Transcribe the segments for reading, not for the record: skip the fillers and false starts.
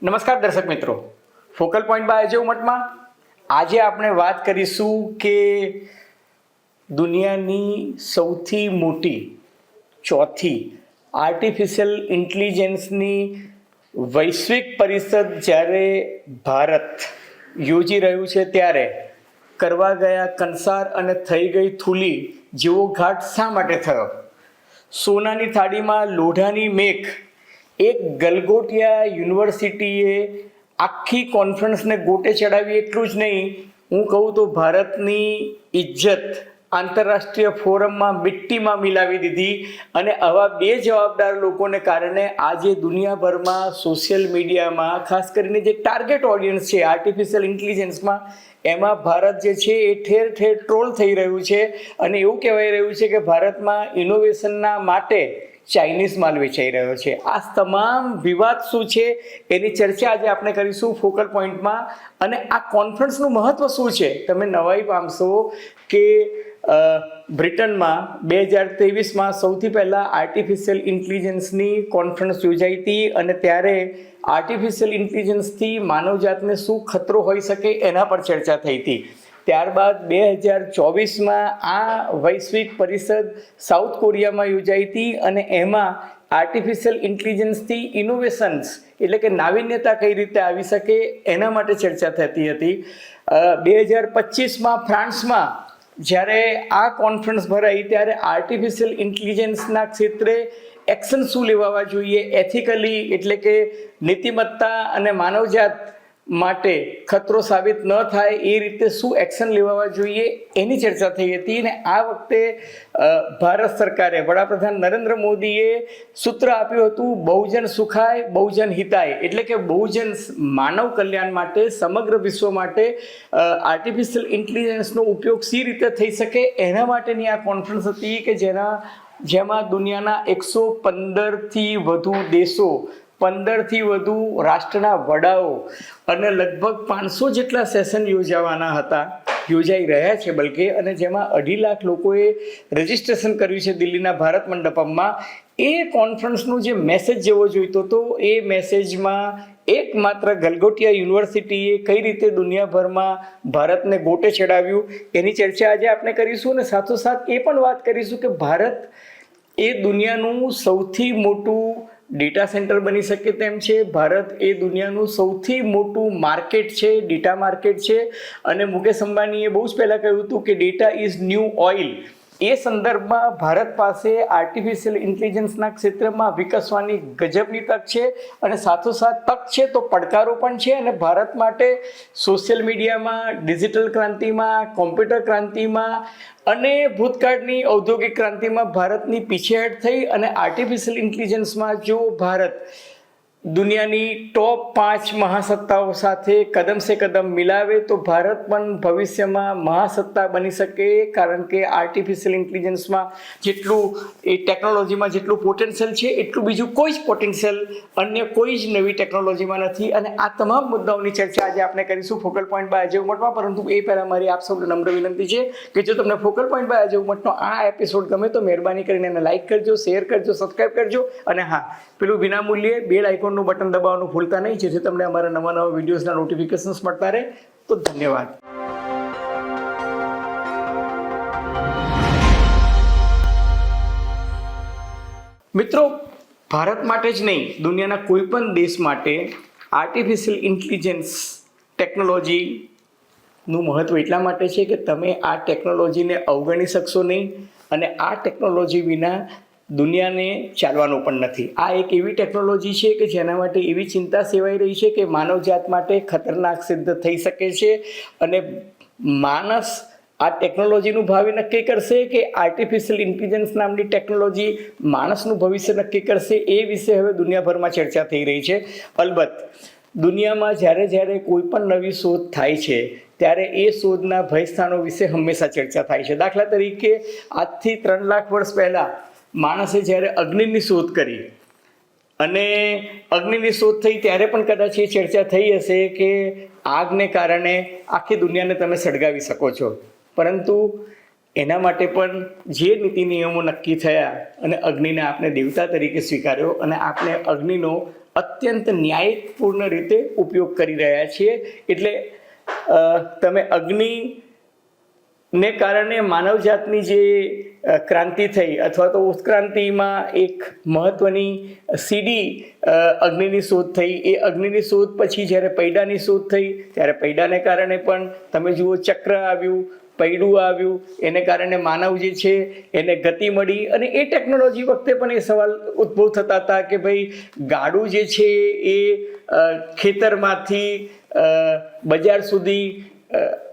નમસ્કાર દર્શક મિત્રો, ફોકલ પોઈન્ટ બાય અજય ઉમટમાં આજે આપણે વાત કરીશું કે દુનિયાની સૌથી મોટી ચોથી આર્ટિફિશિયલ ઇન્ટેલિજન્સની વૈશ્વિક પરિષદ જ્યારે ભારત યોજી રહ્યું છે ત્યારે કરવા ગયા કંસાર અને થઈ ગઈ થૂલી જેવો ઘાટ શા માટે થયો? સોનાની થાળીમાં લોઢાની મેઘ એક ગલગોટિયા યુનિવર્સિટીએ આખી કોન્ફરન્સને ગોટે ચડાવી. એટલું જ નહીં, હું કહું તો ભારતની ઇજ્જત આંતરરાષ્ટ્રીય ફોરમમાં મિટ્ટીમાં મિલાવી દીધી. અને આવા બે જવાબદાર લોકોને કારણે આજે દુનિયાભરમાં સોશિયલ મીડિયામાં ખાસ કરીને જે ટાર્ગેટ ઓડિયન્સ છે આર્ટિફિશિયલ ઇન્ટેલિજન્સમાં, એમાં ભારત જે છે એ ઠેર ઠેર ટ્રોલ થઈ રહ્યું છે. અને એવું કહેવાય રહ્યું છે કે ભારતમાં ઇનોવેશનના માટે ચાઇનીઝ માલ વેચાઈ રહ્યો છે. આ તમામ વિવાદ શું છે એની ચર્ચા આજે આપણે કરીશું ફોકલ પોઈન્ટમાં. અને આ કોન્ફરન્સનું મહત્વ શું છે? તમે નવાઈ પામશો કે બ્રિટનમાં 2023માં સૌથી પહેલાં આર્ટિફિશિયલ ઇન્ટેલિજન્સની કોન્ફરન્સ યોજાઈ હતી. અને ત્યારે આર્ટિફિશિયલ ઇન્ટેલિજન્સથી માનવજાતને શું ખતરો હોઈ શકે એના પર ચર્ચા થઈ હતી. ત્યારબાદ 2024માં આ વૈશ્વિક પરિષદ સાઉથ કોરિયામાં યોજાઈ હતી. અને એમાં આર્ટિફિશિયલ ઇન્ટેલિજન્સથી ઇનોવેશન્સ એટલે કે નાવીન્યતા કઈ રીતે આવી શકે એના માટે ચર્ચા થતી હતી. 2025માં ફ્રાન્સમાં જ્યારે આ કોન્ફરન્સ ભરાઈ ત્યારે આર્ટિફિશિયલ ઇન્ટેલિજન્સના ક્ષેત્રે એક્શન શું લેવા જોઈએ, એથિકલી એટલે કે નીતિમત્તા અને માનવજાત માટે ખતરો સાબિત ન થાય એ રીતે શું એક્શન લેવા જોઈએ એની ચર્ચા થઈ હતી. અને આ વખતે ભારત સરકારે, વડાપ્રધાન નરેન્દ્ર મોદીએ સૂત્ર આપ્યું હતું બહુજન સુખાય બહુજન હિતાય, એટલે કે બહુજન માનવ કલ્યાણ માટે, સમગ્ર વિશ્વ માટે આર્ટિફિશિયલ ઇન્ટેલિજન્સનો ઉપયોગ સી રીતે થઈ શકે એના માટેની આ કોન્ફરન્સ હતી કે જેમાં દુનિયાના 115થી વધુ દેશો, 15થી વધુ રાષ્ટ્રના વડાઓ અને લગભગ 500 જેટલા સેશન યોજાઈ રહ્યા છે બલકે. અને જેમાં 2.5 લાખ લોકોએ રજીસ્ટ્રેશન કર્યું છે દિલ્હીના ભારત મંડપમમાં. એ કોન્ફરન્સનો જે મેસેજ જેવો જોઈતો હતો એ મેસેજમાં એકમાત્ર ગલગોટિયા યુનિવર્સિટીએ કઈ રીતે દુનિયાભરમાં ભારતને ગોટે ચડાવ્યું એની ચર્ચા આજે આપણે કરીશું. અને સાથોસાથ એ પણ વાત કરીશું કે ભારત એ દુનિયાનું સૌથી મોટું ડેટા સેન્ટર બની શકે તેમ છે. ભારત એ દુનિયાનું સૌથી મોટું માર્કેટ છે, ડેટા માર્કેટ છે. અને મુકેશ અંબાણીએ બહુ જ પહેલાં કહ્યું હતું કે ડેટા ઇઝ ન્યૂ ઓઇલ. એ સંદર્ભમાં ભારત પાસે આર્ટિફિશિયલ ઇન્ટેલિજન્સના ક્ષેત્રમાં વિકસવાની ગજબની તક છે. અને સાથોસાથ તક છે તો પડકારો પણ છે. અને ભારત માટે સોશિયલ મીડિયામાં, ડિજિટલ ક્રાંતિમાં, કોમ્પ્યુટર ક્રાંતિમાં અને ભૂતકાળની ઔદ્યોગિક ક્રાંતિમાં ભારતની પીછેહટ થઈ. અને આર્ટિફિશિયલ ઇન્ટેલિજન્સમાં જો ભારત દુનિયાની ટોપ 5 મહાસત્તાઓ સાથે કદમ સે કદમ મિલાવે તો ભારત પણ ભવિષ્યમાં મહાસત્તા બની શકે. કારણ કે આર્ટિફિશિયલ ઇન્ટેલિજન્સમાં જેટલું એ ટેકનોલોજીમાં જેટલું પોટેન્શિયલ છે એટલું બીજું કોઈ જ પોટેન્શિયલ અન્ય કોઈ જ નવી ટેકનોલોજીમાં નથી. અને આ તમામ મુદ્દાઓની ચર્ચા આજે આપણે કરીશું ફોકલ પોઈન્ટ બાય અજય ઉમટમાં. પરંતુ એ પહેલાં મારી આપ સૌને નમ્ર વિનંતી છે કે જો તમને ફોકલ પોઈન્ટ બાય અજય ઉમટનો આ એપિસોડ ગમે તો મહેરબાની કરીને એને લાઇક કરજો, શેર કરજો, સબસ્ક્રાઈબ કરજો. અને હા, પેલું વિનામૂલ્યે બેલ આઇકોનનું બટન દબાવવાનું ભૂલતા નહીં, જેથી તમને અમારા નવા વિડીયોઝના નોટિફિકેશન્સ મળતા રહે. તો ધન્યવાદ. મિત્રો, ભારત માટે જ નહીં, દુનિયાના કોઈ પણ દેશ માટે આર્ટિફિશિયલ ઇન્ટેલિજન્સ ટેકનોલોજીનું મહત્વ એટલા માટે છે કે તમે આ ટેકનોલોજીને અવગણી શકશો નહીં. અને આ ટેકનોલોજી વિના દુનિયાને ચાલવાનું પણ નથી. આ એક એવી ટેકનોલોજી છે કે જેના માટે એવી ચિંતા સેવાઈ રહી છે કે માનવજાત માટે ખતરનાક સિદ્ધ થઈ શકે છે. અને માણસ આ ટેકનોલોજીનું ભાવિ નક્કી કરશે કે આર્ટિફિશિયલ ઇન્ટેલિજન્સ નામની ટેકનોલોજી માણસનું ભવિષ્ય નક્કી કરશે, એ વિશે હવે દુનિયાભરમાં ચર્ચા થઈ રહી છે. અલબત્ત દુનિયામાં જ્યારે કોઈ પણ નવી શોધ થાય છે ત્યારે એ શોધના ભયસ્થાનો વિશે હંમેશા ચર્ચા થાય છે. દાખલા તરીકે આજથી 3 લાખ વર્ષ પહેલાં માણસે જ્યારે અગ્નિની શોધ કરી અને અગ્નિની શોધ થઈ ત્યારે પણ કદાચ એ ચર્ચા થઈ હશે કે આગને કારણે આખી દુનિયાને તમે સળગાવી શકો છો. પરંતુ એના માટે પણ જે નીતિ નિયમો નક્કી થયા અને અગ્નિને આપણે દેવતા તરીકે સ્વીકાર્યો અને આપણે અગ્નિનો અત્યંત ન્યાયપૂર્ણ રીતે ઉપયોગ કરી રહ્યા છીએ. એટલે તમે અગ્નિને કારણે માનવજાતની જે ક્રાંતિ થઈ અથવા તો ઉત્ક્રાંતિમાં એક મહત્વની સીડી અગ્નિની શોધ થઈ. એ અગ્નિની શોધ પછી જ્યારે પૈડાની શોધ થઈ ત્યારે પૈડાને કારણે પણ તમે જુઓ ચક્ર આવ્યું, પૈડું આવ્યું, એને કારણે માનવ જે છે એને ગતિ મળી. અને એ ટેકનોલોજી વખતે પણ એ સવાલ ઉદ્ભવ થતા હતા કે ભાઈ ગાડું જે છે એ ખેતરમાંથી બજાર સુધી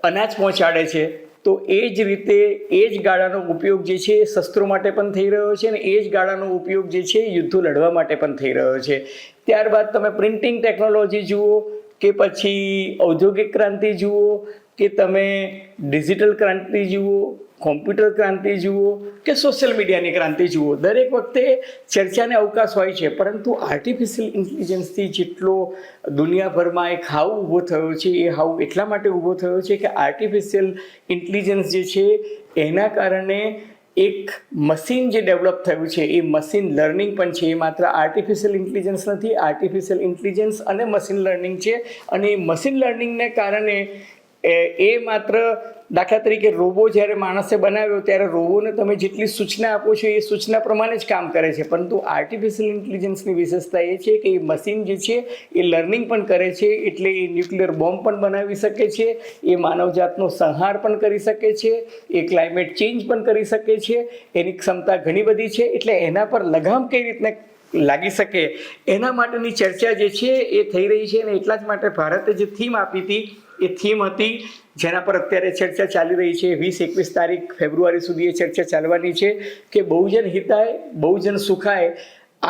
અનાજ પહોંચાડે છે, તો એ જ રીતે એ જ ગાડાનો ઉપયોગ જે છે એ શસ્ત્રો માટે પણ થઈ રહ્યો છે અને એ જ ગાડાનો ઉપયોગ જે છે યુદ્ધો લડવા માટે પણ થઈ રહ્યો છે. ત્યારબાદ તમે પ્રિન્ટિંગ ટેકનોલોજી જુઓ કે પછી ઔદ્યોગિક ક્રાંતિ જુઓ કે તમે ડિજિટલ ક્રાંતિ જુઓ, કોમ્પ્યુટર ક્રાંતિ જુઓ કે સોશિયલ મીડિયાની ક્રાંતિ જુઓ, દરેક વખતે ચર્ચાને અવકાશ હોય છે. પરંતુ આર્ટિફિશિયલ ઇન્ટેલિજન્સથી જેટલો દુનિયાભરમાં એક હાવ ઊભો થયો છે, એ હાવ એટલા માટે ઊભો થયો છે કે આર્ટિફિશિયલ ઇન્ટેલિજન્સ જે છે એના કારણે એક મશીન જે ડેવલપ થયું છે, એ મશીન લર્નિંગ પણ છે. એ માત્ર આર્ટિફિશિયલ ઇન્ટેલિજન્સ નથી, આર્ટિફિશિયલ ઇન્ટેલિજન્સ અને મશીન લર્નિંગ છે. અને એ મશીન લર્નિંગને કારણે એ માત્ર દાખલા તરીકે રોબો જ્યારે માણસે બનાવ્યો ત્યારે રોબોને તમે જેટલી સૂચના આપો છો એ સૂચના પ્રમાણે જ કામ કરે છે. પરંતુ આર્ટિફિશિયલ ઇન્ટેલિજન્સની વિશેષતા એ છે કે એ મશીન જે છે એ લર્નિંગ પણ કરે છે. એટલે એ ન્યુક્લિયર બોમ્બ પણ બનાવી શકે છે, એ માનવજાતનો સંહાર પણ કરી શકે છે, એ ક્લાઇમેટ ચેન્જ પણ કરી શકે છે. એની ક્ષમતા ઘણી બધી છે. એટલે એના પર લગામ કઈ રીતને લાગી શકે એના માટેની ચર્ચા જે છે એ થઈ રહી છે. અને એટલા જ માટે ભારતે જે થીમ આપી હતી એ થીમ હતી જેના પર અત્યારે ચર્ચા ચાલી રહી છે. 20-21 તારીખ ફેબ્રુઆરી સુધી એ ચર્ચા ચાલવાની છે કે બહુજન હિતાય બહુજન સુખાય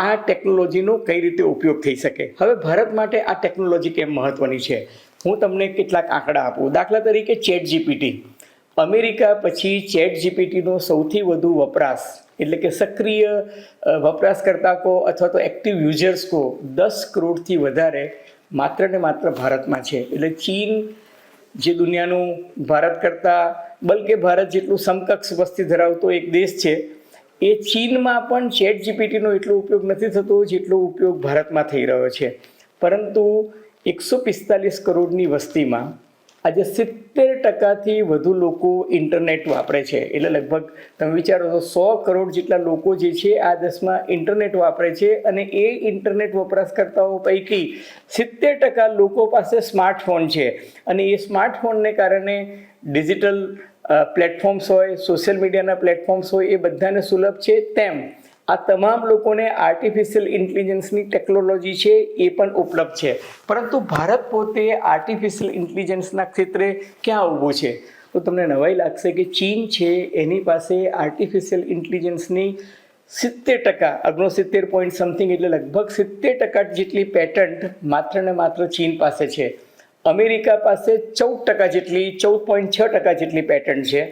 આ ટેકનોલોજીનો કઈ રીતે ઉપયોગ થઈ શકે. હવે ભારત માટે આ ટેકનોલોજી કેમ મહત્વની છે, હું તમને કેટલાક આંકડા આપું. દાખલા તરીકે ચેટ જીપીટી, અમેરિકા પછી ચેટ જીપીટીનો સૌથી વધુ વપરાશ એટલે કે સક્રિય વપરાશકર્તા કહો અથવા તો એક્ટિવ યુઝર્સ કહો 10 કરોડથી વધારે માત્ર ને માત્ર ભારતમાં છે. એટલે ચીન જે દુનિયાનું ભારત કરતાં બલકે ભારત જેટલું સમકક્ષ વસ્તી ધરાવતો એક દેશ છે, એ ચીનમાં પણ ચેટ જીપીટીનો એટલો ઉપયોગ નથી થતો જેટલો ઉપયોગ ભારતમાં થઈ રહ્યો છે. પરંતુ 145 કરોડની વસ્તીમાં આજે 70% વધુ લોકો ઇન્ટરનેટ વાપરે છે. એટલે લગભગ તમે વિચારો તો 100 કરોડ જેટલા લોકો જે છે આ દેશમાં ઇન્ટરનેટ વાપરે છે. અને એ ઇન્ટરનેટ વપરાશકર્તાઓ પૈકી 70% લોકો પાસે સ્માર્ટફોન છે. અને એ સ્માર્ટફોનને કારણે ડિજિટલ પ્લેટફોર્મ્સ હોય, સોશિયલ મીડિયાના પ્લેટફોર્મ્સ હોય, એ બધાને સુલભ છે. તેમ આ તમામ લોકોને આર્ટિફિશિયલ ઇન્ટેલિજન્સની ટેકનોલોજી છે એ પણ ઉપલબ્ધ છે. પરંતુ ભારત પોતે આર્ટિફિશિયલ ઇન્ટેલિજન્સના ક્ષેત્રે ક્યાં ઊભું છે? તો તમને નવાઈ લાગશે કે ચીન છે એની પાસે આર્ટિફિશિયલ ઇન્ટેલિજન્સની 70%, 69 પોઈન્ટ સમથિંગ એટલે લગભગ 70% જેટલી પેટન્ટ માત્ર ને માત્ર ચીન પાસે છે. અમેરિકા પાસે 14% જેટલી, 14.6% જેટલી પેટન્ટ છે.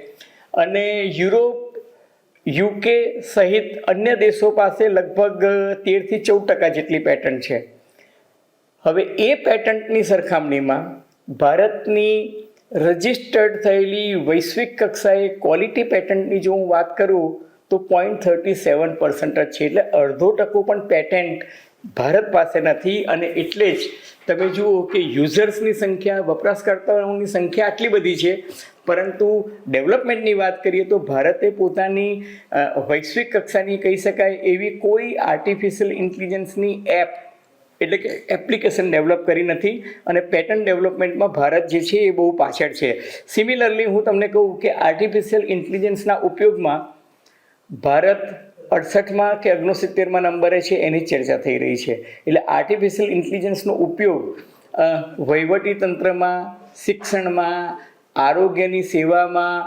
અને યુરોપ, યુકે સહિત અન્ય દેશો પાસે લગભગ 13-14% જેટલી પેટન્ટ છે. હવે એ પેટન્ટની સરખામણીમાં ભારતની રજિસ્ટર્ડ થયેલી વૈશ્વિક કક્ષાએ ક્વોલિટી પેટન્ટની જો હું વાત કરું તો 0.37% જ છે. એટલે 0.5% પણ પેટન્ટ ભારત પાસે નથી. અને એટલે જ તમે જુઓ કે યુઝર્સની સંખ્યા, વપરાશકર્તાઓની સંખ્યા આટલી બધી છે, પરંતુ ડેવલપમેન્ટની વાત કરીએ તો ભારતે પોતાની વૈશ્વિક કક્ષાની કહી શકાય એવી કોઈ આર્ટિફિશિયલ ઇન્ટેલિજન્સની એપ એટલે કે એપ્લિકેશન ડેવલપ કરી નથી. અને પેટન્ટ ડેવલપમેન્ટમાં ભારત જે છે એ બહુ પાછળ છે. સિમિલરલી હું તમને કહું કે આર્ટિફિશિયલ ઇન્ટેલિજન્સના ઉપયોગમાં ભારત 68માં કે 69માં નંબરે છે એની ચર્ચા થઈ રહી છે. એટલે આર્ટિફિશિયલ ઇન્ટેલિજન્સનો ઉપયોગ વહીવટી તંત્રમાં, શિક્ષણમાં, આરોગ્યની સેવામાં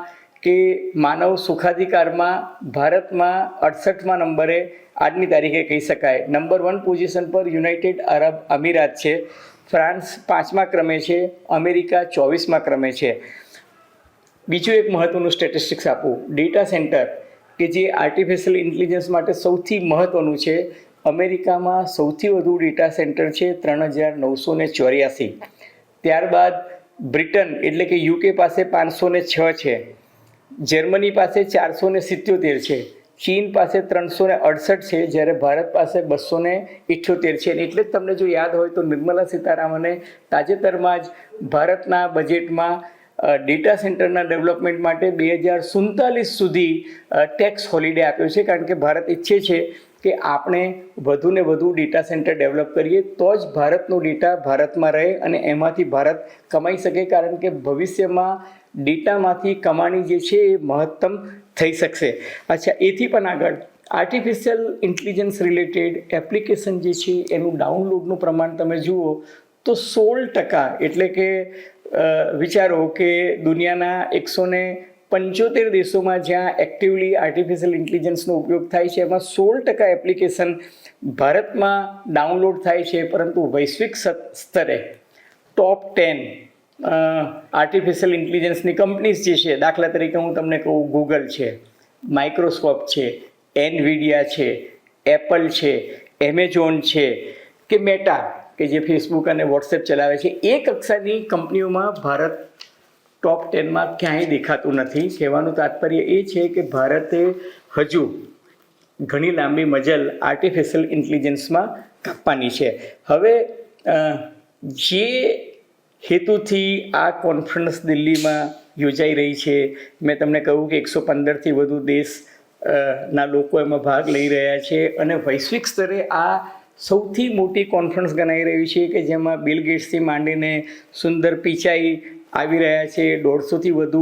કે માનવ સુખાધિકારમાં ભારતમાં 68માં નંબરે આજની તારીખે કહી શકાય. નંબર 1 પોઝિશન પર યુનાઇટેડ અરબ અમીરાત છે, ફ્રાન્સ 5મા ક્રમે છે, અમેરિકા 24મા ક્રમે છે. બીજું એક મહત્ત્વનું સ્ટેટિસ્ટિક્સ આપું, ડેટા સેન્ટર કે જે આર્ટિફિશિયલ ઇન્ટેલિજન્સ માટે સૌથી મહત્ત્વનું છે, અમેરિકામાં સૌથી વધુ ડેટા સેન્ટર છે 3984. ત્યારબાદ બ્રિટન એટલે કે યુકે પાસે 506 છે, જર્મની પાસે 477 છે, ચીન પાસે 368 છે, જ્યારે ભારત પાસે 278 છે. એટલે જ તમને જો યાદ હોય તો નિર્મલા સીતારામને તાજેતરમાં જ ભારતના બજેટમાં ડેટા સેન્ટરના ડેવલપમેન્ટ માટે 2047 સુધી ટેક્સ હોલિડે આપ્યો છે, કારણ કે ભારત ઈચ્છે છે કે આપણે વધુને વધુ ડેટા સેન્ટર ડેવલપ કરીએ તો જ ભારતનો ડેટા ભારતમાં રહે અને એમાંથી ભારત કમાઈ શકે, કારણ કે ભવિષ્યમાં ડેટામાંથી કમાણી જે છે એ મહત્તમ થઈ શકશે. અચ્છા, એથી પણ આગળ આર્ટિફિશિયલ ઇન્ટેલિજન્સ રિલેટેડ એપ્લિકેશન જે છે એનું ડાઉનલોડનું પ્રમાણ તમે જુઓ તો 16%, એટલે કે વિચારો કે દુનિયાના 175 દેશોમાં જ્યાં એક્ટિવલી આર્ટિફિશિયલ ઇન્ટેલિજન્સનો ઉપયોગ થાય છે એમાં 16% એપ્લિકેશન ભારતમાં ડાઉનલોડ થાય છે, પરંતુ વૈશ્વિક સ્તરે ટોપ 10 આર્ટિફિશિયલ ઇન્ટેલિજન્સની કંપનીઝ જે છે, દાખલા તરીકે હું તમને કહું, ગૂગલ છે, માઇક્રોસોફ્ટ છે, એનવીડિયા છે, એપલ છે, એમેઝોન છે કે મેટા કે જે ફેસબુક અને વોટ્સએપ ચલાવે છે, એ કક્ષાની કંપનીઓમાં ભારત ટોપ 10માં ક્યાંય દેખાતું નથી. કહેવાનું તાત્પર્ય એ છે કે ભારતે હજુ ઘણી લાંબી મજલ આર્ટિફિશિયલ ઇન્ટેલિજન્સમાં કાપવાની છે. હવે જે હેતુથી આ કોન્ફરન્સ દિલ્હીમાં યોજાઈ રહી છે, મેં તમને કહ્યું કે 115થી વધુ દેશના લોકો એમાં ભાગ લઈ રહ્યા છે અને વૈશ્વિક સ્તરે આ સૌથી મોટી કોન્ફરન્સ ગણાઈ રહી છે કે જેમાં બિલ ગેટ્સથી માંડીને સુંદર પિચાઈ આવી રહ્યા છે. 150થી વધુ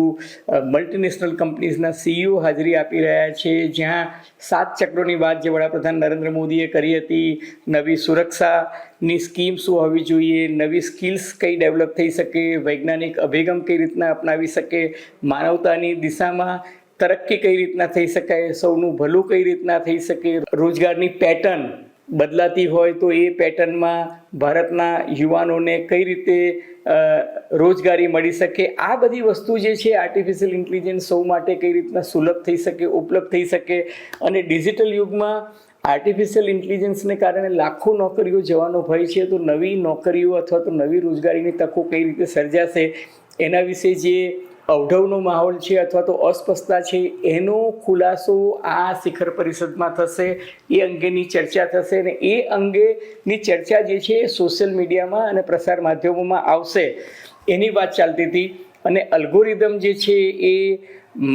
મલ્ટીનેશનલ કંપનીઝના CEO હાજરી આપી રહ્યા છે, જ્યાં 7 ચક્રોની વાત જે વડાપ્રધાન નરેન્દ્ર મોદીએ કરી હતી, નવી સુરક્ષાની સ્કીમ શું હોવી જોઈએ, નવી સ્કિલ્સ કઈ ડેવલપ થઈ શકે, વૈજ્ઞાનિક અભિગમ કઈ રીતના અપનાવી શકે, માનવતાની દિશામાં તરક્કી કઈ રીતના થઈ શકાય, સૌનું ભલું કઈ રીતના થઈ શકે, રોજગારની પેટર્ન બદલાતી હોય તો એ પેટર્નમાં ભારતના યુવાનોને કઈ રીતે રોજગારી મળી શકે, આ બધી વસ્તુ જે છે આર્ટિફિશિયલ ઇન્ટેલિજન્સ સૌ માટે કઈ રીતના સુલભ થઈ શકે, ઉપલબ્ધ થઈ શકે. અને ડિજિટલ યુગમાં આર્ટિફિશિયલ ઇન્ટેલિજન્સને કારણે લાખો નોકરીઓ જવાનો ભય છે, તો નવી નોકરીઓ અથવા તો નવી રોજગારીની તકો કઈ રીતે સર્જાશે એના વિશે જે અવઢવનો માહોલ છે અથવા તો અસ્પષ્ટતા છે એનો ખુલાસો આ શિખર પરિષદમાં થશે. એ અંગેની ચર્ચા થશે અને એ અંગેની ચર્ચા જે છે એ સોશિયલ મીડિયામાં અને પ્રસાર માધ્યમોમાં આવશે, એની વાત ચાલતી હતી. અને અલ્ગોરિધમ જે છે એ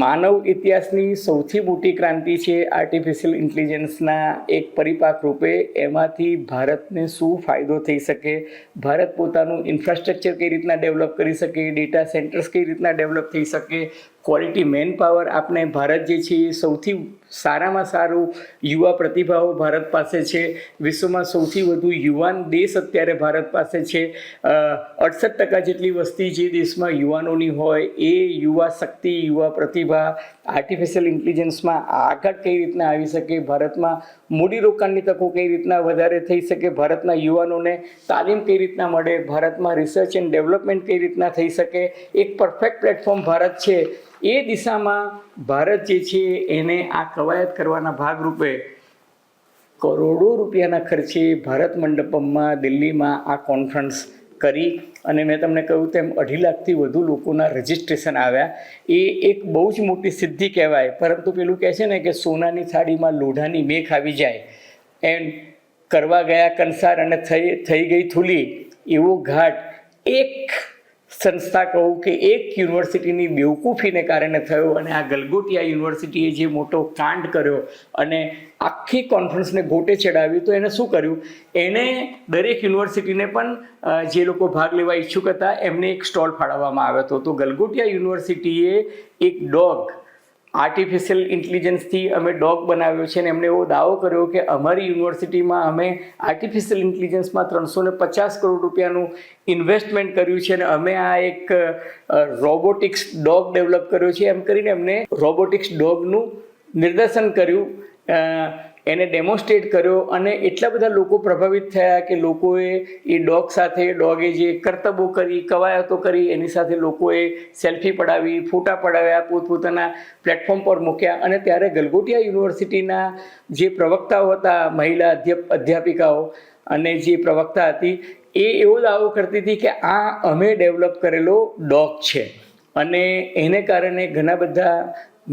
માનવ ઇતિહાસની સૌથી મોટી ક્રાંતિ છે આર્ટિફિશિયલ ઇન્ટેલિજન્સના એક પરિપાક રૂપે. એમાંથી ભારતને શું ફાયદો થઈ શકે, ભારત પોતાનું ઇન્ફ્રાસ્ટ્રક્ચર કઈ રીતના ડેવલપ કરી શકે, ડેટા સેન્ટર્સ કઈ રીતના ડેવલપ થઈ શકે, ક્વોલિટી મેન પાવર આપણે ભારત જે છે એ સૌથી સારામાં સારું યુવા પ્રતિભાઓ ભારત પાસે છે, વિશ્વમાં સૌથી વધુ યુવાન દેશ અત્યારે ભારત પાસે છે. 68% જેટલી વસ્તી જે દેશમાં યુવાનોની હોય એ યુવા શક્તિ, યુવા પ્રતિભા આર્ટિફિશિયલ ઇન્ટેલિજન્સમાં આગળ કઈ રીતના આવી શકે, ભારતમાં મૂડીરોકાણની તકો કઈ રીતના વધારે થઈ શકે, ભારતના યુવાનોને તાલીમ કઈ રીતના મળે, ભારતમાં રિસર્ચ એન્ડ ડેવલપમેન્ટ કઈ રીતના થઈ શકે, એક પરફેક્ટ પ્લેટફોર્મ ભારત છે. એ દિશામાં ભારત જે છે એને આ કવાયત કરવાના ભાગરૂપે કરોડો રૂપિયાના ખર્ચે ભારત મંડપમમાં દિલ્હીમાં આ કોન્ફરન્સ કરી અને મેં તમને કહ્યું તેમ 2.5 લાખથી વધુ લોકોના રજિસ્ટ્રેશન આવ્યા. એ એક બહુ જ મોટી સિદ્ધિ કહેવાય. પરંતુ પેલું કહે છે ને કે સોનાની થાળીમાં લોઢાની મેખ આવી જાય એમ કરવા ગયા કંસાર અને થઈ ગઈ થૂલી, એવો ઘાટ એક સંસ્થા કહું કે એક યુનિવર્સિટીની બેવકૂફીને કારણે થયો. અને આ ગલગોટિયા યુનિવર્સિટીએ જે મોટો કાંડ કર્યો અને આખી કોન્ફરન્સને ગોટે ચડાવ્યું, તો એને શું કર્યું, એણે દરેક યુનિવર્સિટીને પણ જે લોકો ભાગ લેવા ઈચ્છુક હતા એમને એક સ્ટોલ ફાળવવામાં આવ્યો હતો. તો ગલગોટિયા યુનિવર્સિટીએ એક ડોગ આર્ટિફિશિયલ ઇન્ટેલિજન્સથી અમે ડોગ બનાવ્યો છે અને એમણે એવો દાવો કર્યો કે અમારી યુનિવર્સિટીમાં અમે આર્ટિફિશિયલ ઇન્ટેલિજન્સમાં 350 કરોડ રૂપિયાનું ઇન્વેસ્ટમેન્ટ કર્યું છે અને અમે આ એક રોબોટિક્સ ડોગ ડેવલપ કર્યો છે. એમ કરીને એમને રોબોટિક્સ ડોગનું નિદર્શન કર્યું, એને ડેમોન્સ્ટ્રેટ કર્યો અને એટલા બધા લોકો પ્રભાવિત થયા કે લોકોએ એ ડોગ સાથે, ડોગે જે કરતબો કરી, કવાયતો કરી, એની સાથે લોકોએ સેલ્ફી પડાવી, ફોટા પડાવ્યા, પોતપોતાના પ્લેટફોર્મ પર મૂક્યા. અને ત્યારે ગલગોટિયા યુનિવર્સિટીના જે પ્રવક્તાઓ હતા, મહિલા અધ્યાપિકાઓ અને જે પ્રવક્તા હતી, એ એવો દાવો કરતી હતી કે આ અમે ડેવલપ કરેલો ડોગ છે. અને એને કારણે ઘણા બધા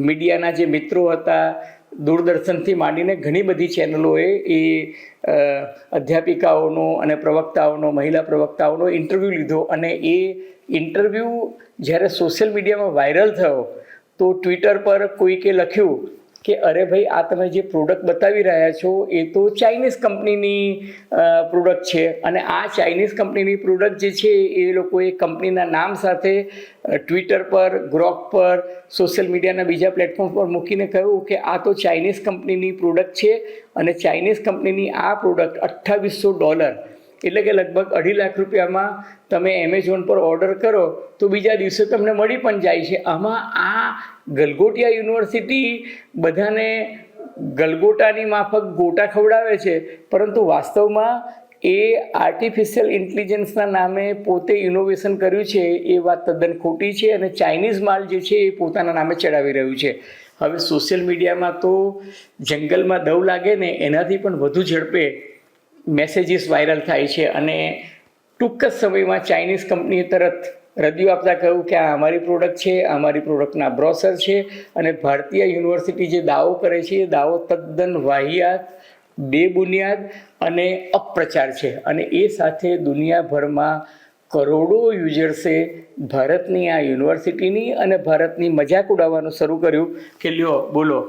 મીડિયાના જે મિત્રો હતા, દૂરદર્શનથી માંડીને ઘણી બધી ચેનલોએ એ અધ્યાપિકાઓનો અને પ્રવક્તાઓનો, મહિલા પ્રવક્તાઓનો ઇન્ટરવ્યૂ લીધો, અને એ ઇન્ટરવ્યૂ જ્યારે સોશિયલ મીડિયામાં વાયરલ થયો તો ટ્વિટર પર કોઈકે લખ્યું કે અરે ભાઈ, આ તમે જે પ્રોડક્ટ બતાવી રહ્યા છો એ તો ચાઇનીઝ કંપનીની પ્રોડક્ટ છે, અને આ ચાઇનીઝ કંપનીની પ્રોડક્ટ જે છે એ લોકોએ કંપનીના નામ સાથે ટ્વિટર પર, ગ્રોક પર, સોશિયલ મીડિયાના બીજા પ્લેટફોર્મ પર મૂકીને કહ્યું કે આ તો ચાઇનીઝ કંપનીની પ્રોડક્ટ છે, અને ચાઇનીઝ કંપનીની આ પ્રોડક્ટ $2800 એટલે કે લગભગ 2.5 લાખ રૂપિયામાં તમે એમેઝોન પર ઓર્ડર કરો તો બીજા દિવસે તમને મળી પણ જાય છે. આમાં આ ગલગોટિયા યુનિવર્સિટી બધાને ગલગોટાની માફક ગોટા ખવડાવે છે, પરંતુ વાસ્તવમાં એ આર્ટિફિશિયલ ઇન્ટેલિજન્સના નામે પોતે ઇનોવેશન કર્યું છે એ વાત તદ્દન ખોટી છે, અને ચાઇનીઝ માલ જે છે એ પોતાના નામે ચડાવી રહ્યું છે. હવે સોશિયલ મીડિયામાં તો જંગલમાં દવ લાગે ને એનાથી પણ વધુ ઝડપે મેસેજીસ વાયરલ થાય છે, અને ટૂંક જ સમયમાં ચાઇનીઝ કંપનીએ તરત રદિયો આપતા કહ્યું કે આ અમારી પ્રોડક્ટ છે, અમારી પ્રોડક્ટના બ્રોશર છે, અને ભારતીય યુનિવર્સિટી જે દાવો કરે છે એ દાવો તદ્દન વાહિયાત, બેબુનિયાદ અને અપપ્રચાર છે. અને એ સાથે દુનિયાભરમાં કરોડો યુઝર્સે ભારતની આ યુનિવર્સિટીની અને ભારતની મજાક ઉડાવવાનું શરૂ કર્યું કે લ્યો બોલો,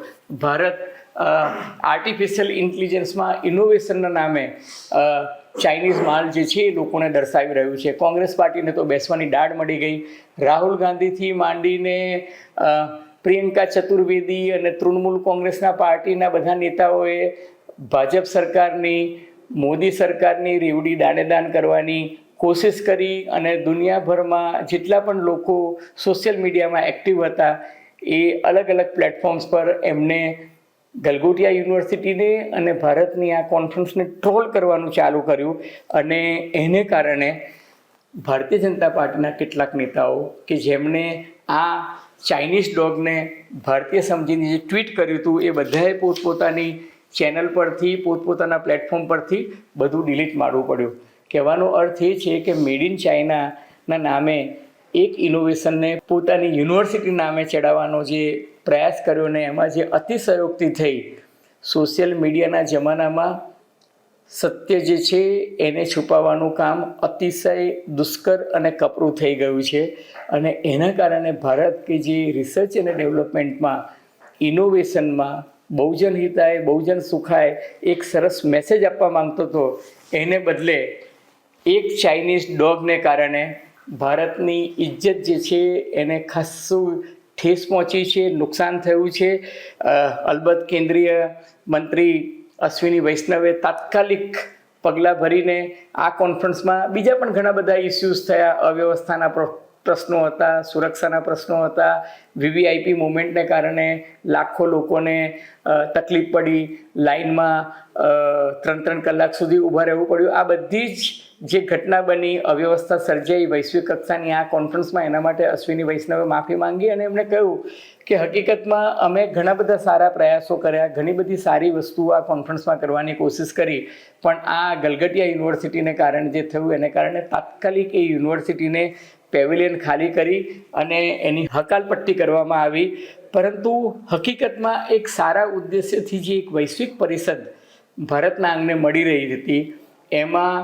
ભારત આર્ટિફિશિયલ ઇન્ટેલિજન્સમાં ઇનોવેશનના નામે ચાઇનીઝ માલ જે છે એ લોકોને દર્શાવી રહ્યું છે. કોંગ્રેસ પાર્ટીને તો બેસવાની દાઢ મળી ગઈ. રાહુલ ગાંધીથી માંડીને પ્રિયંકા ચતુર્વેદી અને તૃણમૂલ કોંગ્રેસના પાર્ટીના બધા નેતાઓએ ભાજપ સરકારની, મોદી સરકારની રેવડી દાણેદાન કરવાની કોશિશ કરી, અને દુનિયાભરમાં જેટલા પણ લોકો સોશિયલ મીડિયામાં એક્ટિવ હતા એ અલગ અલગ પ્લેટફોર્મ્સ પર એમને ગલગોટિયા યુનિવર્સિટીને અને ભારતની આ કોન્ફરન્સને ટ્રોલ કરવાનું ચાલુ કર્યું. અને એને કારણે ભારતીય જનતા પાર્ટીના કેટલાક નેતાઓ કે જેમણે આ ચાઇનીઝ ડોગને ભારતીય સમજીને જે ટ્વીટ કર્યું હતું એ બધાએ પોતપોતાની ચેનલ પરથી, પોતપોતાના પ્લેટફોર્મ પરથી બધું ડિલીટ મારવું પડ્યું. કહેવાનો અર્થ એ છે કે મેડ ઇન ચાઇનાના નામે એક ઇનોવેશનને પોતાની યુનિવર્સિટી નામે ચડાવવાનો જે પ્રયાસ કર્યો ને એમાં જે અતિશયોક્તિ થઈ, સોશિયલ મીડિયાના જમાનામાં સત્ય જે છે એને છુપાવવાનું કામ અતિશય દુષ્કર અને કપરું થઈ ગયું છે. અને એના કારણે ભારત કે જે રિસર્ચ અને ડેવલપમેન્ટમાં, ઇનોવેશનમાં બહુજન હિતાય બહુજન સુખાય એક સરસ મેસેજ આપવા માંગતો હતો, એને બદલે એક ચાઇનીઝ ડોગને કારણે ભારતની ઇજ્જત જે છે એને ખાસ્સું ઠેસ પહોંચી છે, નુકસાન થયું છે. અલબત્ત કેન્દ્રીય મંત્રી અશ્વિની વૈષ્ણવે તાત્કાલિક પગલાં ભરીને આ કોન્ફરન્સમાં બીજા પણ ઘણા બધા ઇસ્યુઝ થયા, અવ્યવસ્થાના પ્રશ્નો હતા, સુરક્ષાના પ્રશ્નો હતા, વીવીઆઈપી મુવમેન્ટને કારણે લાખો લોકોને તકલીફ પડી, લાઇનમાં 3-3 કલાક સુધી ઊભા રહેવું પડ્યું. આ બધી જ જે ઘટના બની, અવ્યવસ્થા સર્જાઈ વૈશ્વિક કક્ષાની આ કોન્ફરન્સમાં, એના માટે અશ્વિની વૈષ્ણવે માફી માંગી અને એમણે કહ્યું કે હકીકતમાં અમે ઘણા બધા સારા પ્રયાસો કર્યા, ઘણી બધી સારી વસ્તુઓ આ કોન્ફરન્સમાં કરવાની કોશિશ કરી, પણ આ ગલગોટિયા યુનિવર્સિટીને કારણે જે થયું એને કારણે તાત્કાલિક એ યુનિવર્સિટીને પેવેલિયન ખાલી કરી અને એની હકાલપટ્ટી કરવામાં આવી. પરંતુ હકીકતમાં એક સારા ઉદ્દેશ્યથી જે એક વૈશ્વિક પરિષદ ભારતના આંગણે મળી રહી હતી, એમાં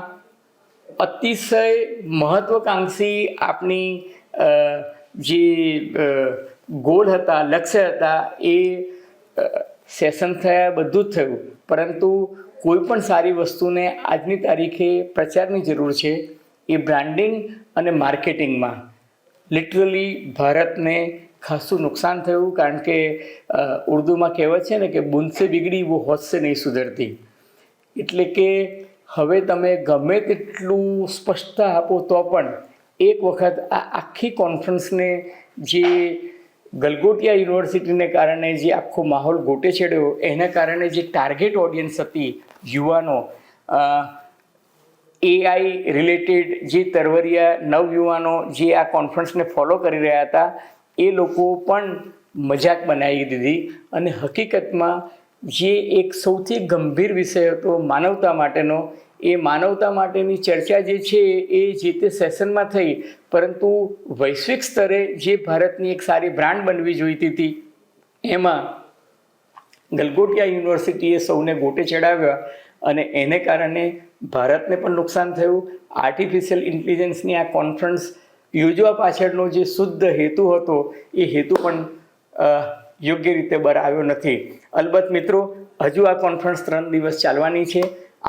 અતિશય મહત્વકાંક્ષી આપણી જે ગોલ હતા, લક્ષ્ય હતા, એ સેશન થયા, બધું જ થયું, પરંતુ કોઈ પણ સારી વસ્તુને આજની તારીખે પ્રચારની જરૂર છે. એ બ્રાન્ડિંગ અને માર્કેટિંગમાં લિટરલી ભારતને ખાસું નુકસાન થયું, કારણ કે ઉર્દુમાં કહેવત છે ને કે બુંદ સે બિગડી વો હોશ સે નહીં સુધરતી. એટલે કે હવે તમે ગમે તેટલું સ્પષ્ટતા આપો તો પણ એક વખત આ આખી કોન્ફરન્સને જે ગલગોટિયા યુનિવર્સિટીને કારણે જે આખો માહોલ ગોટે ચડ્યો, એના કારણે જે ટાર્ગેટ ઓડિયન્સ હતી, યુવાનો, એઆઈ રિલેટેડ જે તરવરિયા નવયુવાનો જે આ કોન્ફરન્સને ફોલો કરી રહ્યા હતા, એ લોકો પણ મજાક બનાવી દીધી. અને હકીકતમાં જે એક સૌથી ગંભીર વિષય હતો માનવતા માટેનો, એ માનવતા માટેની ચર્ચા જે છે એ જે તે સેશનમાં થઈ, પરંતુ વૈશ્વિક સ્તરે જે ભારતની એક સારી બ્રાન્ડ બનવી જોઈતી હતી એમાં ગલગોટિયા યુનિવર્સિટીએ સૌને ગોટે ચડાવ્યા અને એને કારણે ભારતને પણ નુકસાન થયું. આર્ટિફિશિયલ ઇન્ટેલિજન્સની આ કોન્ફરન્સ યોજવા પાછળનો જે શુદ્ધ હેતુ હતો એ હેતુ પણ યોગ્ય રીતે બહાર આવ્યો નથી. અલબત્ત મિત્રો, હજુ આ કોન્ફરન્સ 3 દિવસ ચાલવાની છે.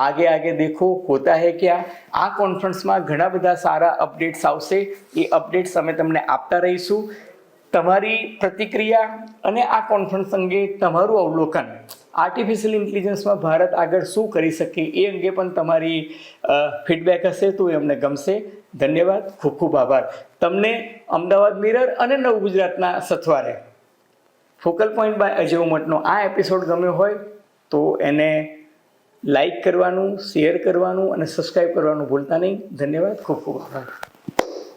આગે આગે દેખો હોતા હૈ ક્યા. આ કોન્ફરન્સમાં ઘણા બધા સારા અપડેટ્સ આવશે. એ અપડેટ્સ અમે તમને આપતા રહીશું. તમારી પ્રતિક્રિયા અને આ કોન્ફરન્સ અંગે તમારું અવલોકન, આર્ટિફિશિયલ ઇન્ટેલિજન્સમાં ભારત આગળ શું કરી શકે એ અંગે પણ તમારી ફીડબેક હશે તો એ અમને ગમશે. ધન્યવાદ, ખૂબ ખૂબ આભાર. તમને અમદાવાદ મિરર અને નવ ગુજરાતના સથવારે ફોકલ પોઈન્ટ બાય અજય ઉમટનો આ એપિસોડ ગમ્યો હોય તો એને લાઈક કરવાનું, શેર કરવાનું અને સબસ્ક્રાઈબ કરવાનું ભૂલતા નહીં. ધન્યવાદ, ખૂબ ખૂબ આભાર.